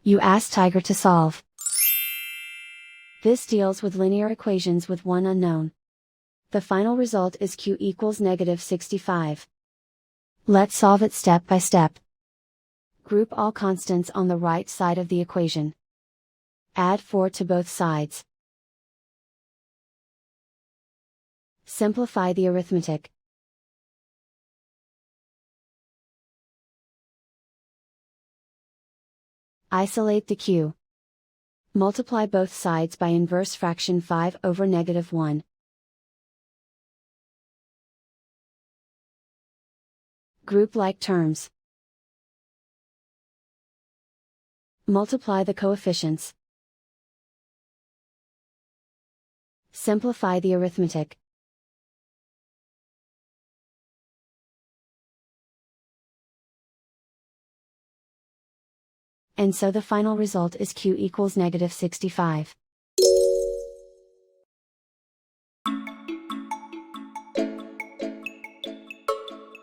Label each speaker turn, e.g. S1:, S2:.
S1: You ask Tiger to solve. This deals with linear equations with one unknown. The final result is q equals -65. Let's solve it step by step. Group all constants on the right side of the equation. Add 4 to both sides. Simplify the arithmetic. Isolate the q. Multiply both sides by inverse fraction 5 over -1. Group like terms. Multiply the coefficients. Simplify the arithmetic. And so the final result is q equals -65.